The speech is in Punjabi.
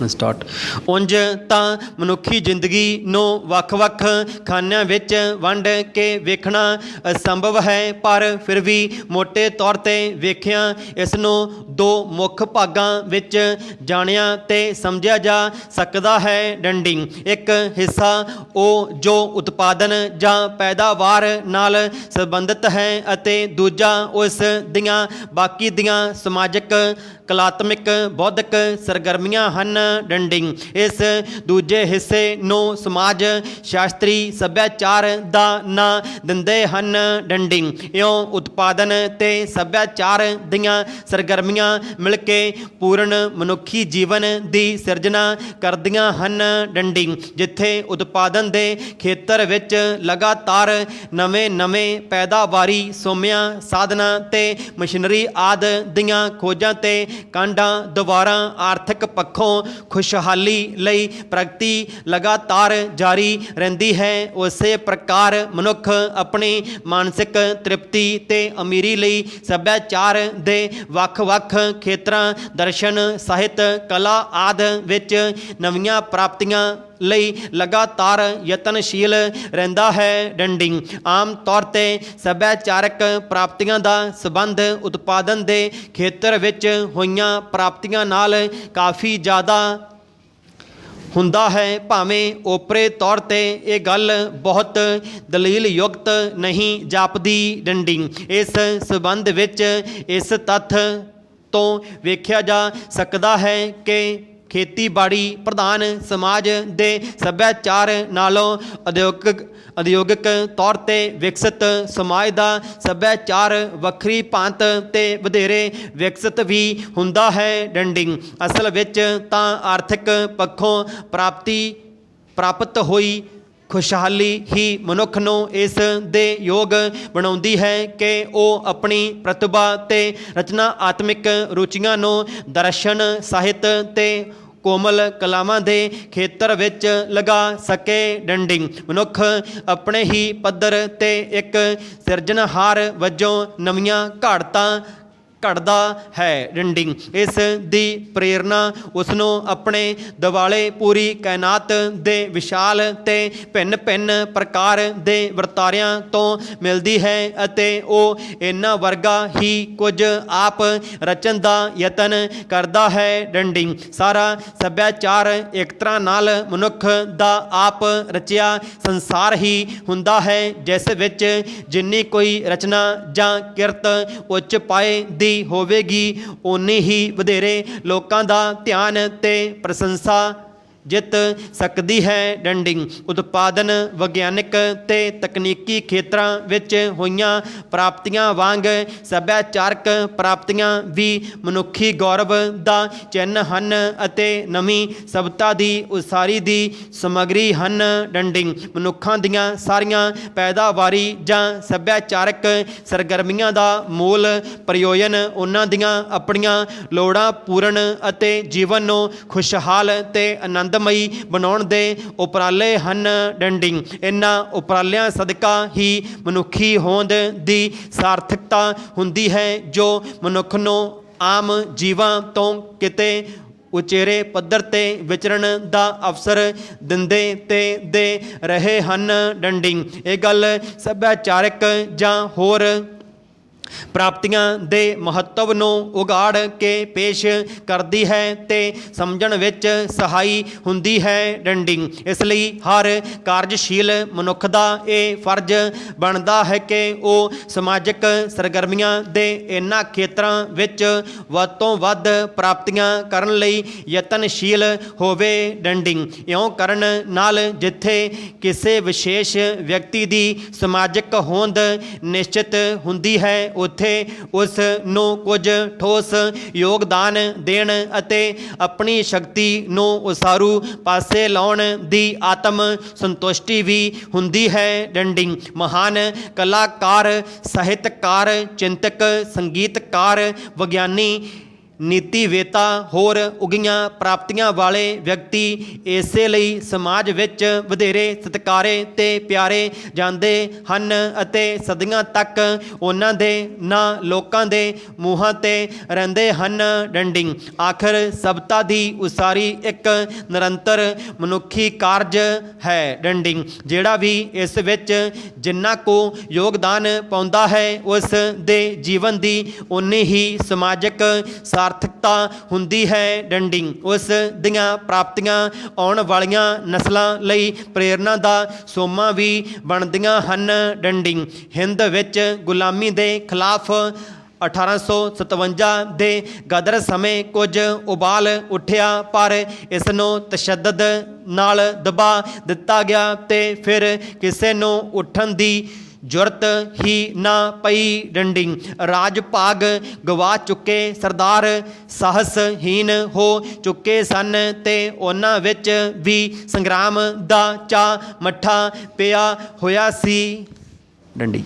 ਸਟਾਰਟ। ਉਂਝ ਤਾਂ ਮਨੁੱਖੀ ਜ਼ਿੰਦਗੀ ਨੂੰ ਵੱਖ-ਵੱਖ ਖਾਨਿਆਂ ਵਿੱਚ ਵੰਡ ਕੇ ਵੇਖਣਾ ਅਸੰਭਵ ਹੈ, ਪਰ ਫਿਰ ਵੀ ਮੋਟੇ ਤੌਰ 'ਤੇ ਵੇਖਿਆ ਇਸ ਨੂੰ ਦੋ ਮੁੱਖ ਭਾਗਾਂ ਵਿੱਚ ਜਾਣਿਆ ਤੇ ਸਮਝਿਆ ਜਾ ਸਕਦਾ ਹੈ। ਡੰਡੀ ਇੱਕ ਹਿੱਸਾ ਉਹ ਜੋ ਉਤਪਾਦਨ ਜਾਂ ਪੈਦਾਵਾਰ ਨਾਲ ਸੰਬੰਧਿਤ ਹੈ ਅਤੇ ਦੂਜਾ ਉਸ ਦੀਆਂ ਬਾਕੀ ਦੀਆਂ ਸਮਾਜਿਕ, ਕਲਾਤਮਿਕ, ਬੌਧਿਕ ਸਰਗਰਮੀਆਂ ਹਨ। ਡੰਡੀ ਇਸ ਦੂਜੇ ਹਿੱਸੇ ਨੂੰ ਸਮਾਜ ਸ਼ਾਸਤਰੀ ਸੱਭਿਆਚਾਰ ਦਾ ਨਾਂ ਦਿੰਦੇ ਹਨ। ਡੰਡੀ ਇਉਂ ਉਤਪਾਦਨ ਤੇ ਸੱਭਿਆਚਾਰ ਦੀਆਂ ਸਰਗਰਮੀਆਂ ਮਿਲ ਕੇ ਪੂਰਨ ਮਨੁੱਖੀ ਜੀਵਨ ਦੀ ਸਿਰਜਣਾ ਕਰਦੀਆਂ ਹਨ। ਡੰਡੀ ਜਿੱਥੇ ਉਤਪਾਦਨ ਦੇ ਖੇਤਰ ਵਿੱਚ ਲਗਾਤਾਰ ਨਵੇਂ ਪੈਦਾਵਾਰੀ ਸੋਮਿਆਂ, ਸਾਧਨਾਂ ਤੇ ਮਸ਼ੀਨਰੀ ਆਦਿ ਦੀਆਂ ਖੋਜਾਂ ਤੇ ਕਾਂਡਾਂ ਦੁਆਰਾ ਆਰਥਿਕ ਪੱਖੋਂ ਖੁਸ਼ਹਾਲੀ ਲਈ ਪ੍ਰਗਤੀ ਲਗਾਤਾਰ ਜਾਰੀ ਰਹਿੰਦੀ ਹੈ, ਉਸੇ ਪ੍ਰਕਾਰ ਮਨੁੱਖ ਆਪਣੀ ਮਾਨਸਿਕ ਤ੍ਰਿਪਤੀ ਤੇ ਅਮੀਰੀ ਲਈ ਸੱਭਿਆਚਾਰ ਦੇ ਵੱਖ-ਵੱਖ ਖੇਤਰਾਂ, ਦਰਸ਼ਨ, ਸਾਹਿਤ, ਕਲਾ ਆਦਿ ਵਿੱਚ ਨਵੀਆਂ ਪ੍ਰਾਪਤੀਆਂ ਲਈ ਲਗਾਤਾਰ ਯਤਨਸ਼ੀਲ ਰਹਿੰਦਾ ਹੈ। ਡੰਡੀ ਆਮ ਤੌਰ 'ਤੇ ਸੱਭਿਆਚਾਰਕ ਪ੍ਰਾਪਤੀਆਂ ਦਾ ਸੰਬੰਧ ਉਤਪਾਦਨ ਦੇ ਖੇਤਰ ਵਿੱਚ ਹੋਈਆਂ ਪ੍ਰਾਪਤੀਆਂ ਨਾਲ ਕਾਫੀ ਜ਼ਿਆਦਾ ਹੁੰਦਾ ਹੈ, ਭਾਵੇਂ ਓਪਰੇ ਤੌਰ 'ਤੇ ਇਹ ਗੱਲ ਬਹੁਤ ਦਲੀਲ ਯੁਕਤ ਨਹੀਂ ਜਾਪਦੀ। ਡੰਡੀ ਇਸ ਸੰਬੰਧ ਵਿੱਚ ਇਸ ਤੱਥ ਤੋਂ ਵੇਖਿਆ ਜਾ ਸਕਦਾ ਹੈ ਕਿ ਖੇਤੀਬਾੜੀ ਪ੍ਰਧਾਨ ਸਮਾਜ ਦੇ ਸੱਭਿਆਚਾਰ ਨਾਲੋਂ ਉਦਯੋਗਿਕ ਤੌਰ 'ਤੇ ਵਿਕਸਿਤ ਸਮਾਜ ਦਾ ਸੱਭਿਆਚਾਰ ਵੱਖਰੀ ਭਾਂਤ ਤੇ ਵਧੇਰੇ ਵਿਕਸਿਤ ਵੀ ਹੁੰਦਾ ਹੈ। ਡੰਡੀ ਅਸਲ ਵਿੱਚ ਤਾਂ ਆਰਥਿਕ ਪੱਖੋਂ ਪ੍ਰਾਪਤ ਹੋਈ ਖੁਸ਼ਹਾਲੀ ਹੀ ਮਨੁੱਖ ਨੂੰ ਇਸ ਦੇ ਯੋਗ ਬਣਾਉਂਦੀ ਹੈ ਕਿ ਉਹ ਆਪਣੀ ਪ੍ਰਤਿਭਾ ਤੇ ਰਚਨਾਤਮਕ ਰੁਚੀਆਂ ਨੂੰ ਦਰਸ਼ਨ, ਸਾਹਿਤ ਤੇ ਕੋਮਲ ਕਲਾਵਾਂ ਦੇ ਖੇਤਰ ਵਿੱਚ ਲਗਾ ਸਕੇ। ਡੰਡੀ ਮਨੁੱਖ ਆਪਣੇ ਹੀ ਪੱਧਰ ਤੇ ਇੱਕ ਸਿਰਜਣਹਾਰ ਵਜੋਂ ਨਵੀਆਂ ਘਾੜਤਾਂ ਘੜਦਾ ਹੈ। ਡੰਡੀ ਇਸ ਦੀ ਪ੍ਰੇਰਨਾ ਉਸਨੂੰ ਆਪਣੇ ਦੁਆਲੇ ਪੂਰੀ ਕਾਇਨਾਤ ਦੇ ਵਿਸ਼ਾਲ ਤੇ ਭਿੰਨ ਪ੍ਰਕਾਰ ਦੇ ਵਰਤਾਰਿਆਂ ਤੋਂ ਮਿਲਦੀ ਹੈ ਅਤੇ ਉਹ ਇਹਨਾਂ ਵਰਗਾ ਹੀ ਕੁਝ ਆਪ ਰਚਣ ਦਾ ਯਤਨ ਕਰਦਾ ਹੈ। ਡੰਡੀ ਸਾਰਾ ਸੱਭਿਆਚਾਰ ਇੱਕ ਤਰ੍ਹਾਂ ਨਾਲ ਮਨੁੱਖ ਦਾ ਆਪ ਰਚਿਆ ਸੰਸਾਰ ਹੀ ਹੁੰਦਾ ਹੈ, ਜਿਸ ਵਿੱਚ ਜਿੰਨੀ ਕੋਈ ਰਚਨਾ ਜਾਂ ਕਿਰਤ ਉੱਚ ਪਾਏ ਦੀ ਹੋਵੇਗੀ, ਓਨੀ ਹੀ ਵਧੇਰੇ ਲੋਕਾਂ ਦਾ ਧਿਆਨ ਤੇ ਪ੍ਰਸ਼ੰਸਾ ਜਿੱਤ ਸਕਦੀ ਹੈ। ਡੰਡੀ ਉਤਪਾਦਨ, ਵਿਗਿਆਨਿਕ ਤੇ ਤਕਨੀਕੀ ਖੇਤਰਾਂ ਵਿੱਚ ਹੋਈਆਂ ਪ੍ਰਾਪਤੀਆਂ ਵਾਂਗ ਸੱਭਿਆਚਾਰਕ ਪ੍ਰਾਪਤੀਆਂ ਵੀ ਮਨੁੱਖੀ ਗੌਰਵ ਦਾ ਚਿੰਨ੍ਹ ਹਨ ਅਤੇ ਨਵੀਂ ਸਭਿਅਤਾ ਦੀ ਉਸਾਰੀ ਦੀ ਸਮੱਗਰੀ ਹਨ। ਡੰਡੀ ਮਨੁੱਖਾਂ ਦੀਆਂ ਸਾਰੀਆਂ ਪੈਦਾਵਾਰੀ ਜਾਂ ਸੱਭਿਆਚਾਰਕ ਸਰਗਰਮੀਆਂ ਦਾ ਮੂਲ ਪ੍ਰਯੋਜਨ ਉਹਨਾਂ ਦੀਆਂ ਆਪਣੀਆਂ ਲੋੜਾਂ ਪੂਰਨ ਅਤੇ ਜੀਵਨ ਨੂੰ ਖੁਸ਼ਹਾਲ ਤੇ ਆਨੰਦਮਈ ਬਣਾਉਣ ਦੇ ਉਪਰਾਲੇ ਹਨ। ਡੰਡੀ ਇਹਨਾਂ ਉਪਰਾਲਿਆਂ ਸਦਕਾ ਹੀ ਮਨੁੱਖੀ ਹੋਂਦ ਦੀ ਸਾਰਥਕਤਾ ਹੁੰਦੀ ਹੈ, ਜੋ ਮਨੁੱਖ ਨੂੰ ਆਮ ਜੀਵਾਂ ਤੋਂ ਕਿਤੇ ਉਚੇਰੇ ਪੱਧਰ 'ਤੇ ਵਿਚਰਨ ਦਾ ਅਵਸਰ ਦਿੰਦੇ ਤੇ ਦੇ ਰਹੇ ਹਨ। ਡੰਡੀ ਇਹ ਗੱਲ ਸੱਭਿਆਚਾਰਕ ਜਾਂ ਹੋਰ ਪ੍ਰਾਪਤੀਆਂ ਦੇ ਮਹੱਤਵ ਨੂੰ ਉਘਾੜ ਕੇ ਪੇਸ਼ ਕਰਦੀ ਹੈ ਤੇ ਸਮਝਣ ਵਿੱਚ ਸਹਾਈ ਹੁੰਦੀ ਹੈ। ਡੰਡੀ ਇਸ ਲਈ ਹਰ ਕਾਰਜਸ਼ੀਲ ਮਨੁੱਖ ਦਾ ਇਹ ਫਰਜ਼ ਬਣਦਾ ਹੈ ਕਿ ਉਹ ਸਮਾਜਿਕ ਸਰਗਰਮੀਆਂ ਦੇ ਇਹਨਾਂ ਖੇਤਰਾਂ ਵਿੱਚ ਵੱਧ ਤੋਂ ਵੱਧ ਪ੍ਰਾਪਤੀਆਂ ਕਰਨ ਲਈ ਯਤਨਸ਼ੀਲ ਹੋਵੇ। ਡੰਡੀ ਇਉਂ ਕਰਨ ਨਾਲ ਜਿੱਥੇ ਕਿਸੇ ਵਿਸ਼ੇਸ਼ ਵਿਅਕਤੀ ਦੀ ਸਮਾਜਿਕ ਹੋਂਦ ਨਿਸ਼ਚਿਤ ਹੁੰਦੀ ਹੈ, ਉੱਥੇ ਉਸ ਨੂੰ ਕੁਝ ਠੋਸ ਯੋਗਦਾਨ ਦੇਣ ਅਤੇ ਆਪਣੀ ਸ਼ਕਤੀ ਨੂੰ ਉਸਾਰੂ ਪਾਸੇ ਲਾਉਣ ਦੀ ਆਤਮ ਸੰਤੁਸ਼ਟੀ ਵੀ ਹੁੰਦੀ ਹੈ। ਡੰਡੀ ਮਹਾਨ ਕਲਾਕਾਰ, ਸਾਹਿਤਕਾਰ, ਚਿੰਤਕ, ਸੰਗੀਤਕਾਰ, ਵਿਗਿਆਨੀ, ਨੀਤੀਵੇਤਾ ਹੋਰ ਉਗੀਆਂ ਪ੍ਰਾਪਤੀਆਂ ਵਾਲੇ ਵਿਅਕਤੀ ਇਸੇ ਲਈ ਸਮਾਜ ਵਿੱਚ ਵਧੇਰੇ ਸਤਿਕਾਰੇ ਤੇ ਪਿਆਰੇ ਜਾਂਦੇ ਹਨ ਅਤੇ ਸਦੀਆਂ ਤੱਕ ਉਹਨਾਂ ਦੇ ਨਾਂ ਲੋਕਾਂ ਦੇ ਮੂੰਹਾਂ ਤੇ ਰਹਿੰਦੇ ਹਨ। ਡੰਡਿੰਗ ਆਖਰ ਸਭਤਾ ਦੀ ਉਸਾਰੀ ਇੱਕ ਨਿਰੰਤਰ ਮਨੁੱਖੀ ਕਾਰਜ ਹੈ। ਡੰਡਿੰਗ ਜਿਹੜਾ ਵੀ ਇਸ ਵਿੱਚ ਜਿੰਨਾ ਕੁ ਯੋਗਦਾਨ ਪਾਉਂਦਾ ਹੈ ਉਸ ਦੇ ਜੀਵਨ ਦੀ ਉਨੀ ਹੀ ਸਮਾਜਿਕ ਸਾਰਥਕਤਾ ਹੁੰਦੀ ਹੈ। ਡੰਡਿੰਗ ਉਸ ਦੀਆਂ ਪ੍ਰਾਪਤੀਆਂ ਆਉਣ ਵਾਲੀਆਂ ਨਸਲਾਂ ਲਈ ਪ੍ਰੇਰਨਾ ਦਾ ਸੋਮਾ ਵੀ ਬਣਦੀਆਂ ਹਨ। ਡੰਡਿੰਗ ਹਿੰਦ ਵਿੱਚ ਗੁਲਾਮੀ ਦੇ ਖਿਲਾਫ 1857 ਦੇ ਗਦਰ ਸਮੇਂ ਕੁਝ ਉਬਾਲ ਉੱਠਿਆ, ਪਰ ਇਸ ਨੂੰ ਤਸ਼ੱਦਦ ਨਾਲ ਦਬਾ ਦਿੱਤਾ ਗਿਆ ਤੇ ਫਿਰ ਕਿਸੇ ਨੂੰ ਉੱਠਣ ਦੀ ਜ਼ੁਰਤ ਹੀ ਨਾ ਪਈ। ਡੰਡਿੰਗ ਰਾਜ ਭਾਗ ਗਵਾ ਚੁੱਕੇ ਸਰਦਾਰ ਸਾਹਸਹੀਨ ਹੋ ਚੁੱਕੇ ਸਨ ਤੇ ਉਹਨਾਂ ਵਿੱਚ ਵੀ ਸੰਗਰਾਮ ਦਾ ਚਾਅ ਮੱਠਾ ਪਿਆ ਹੋਇਆ ਸੀ। ਡੰਡੀ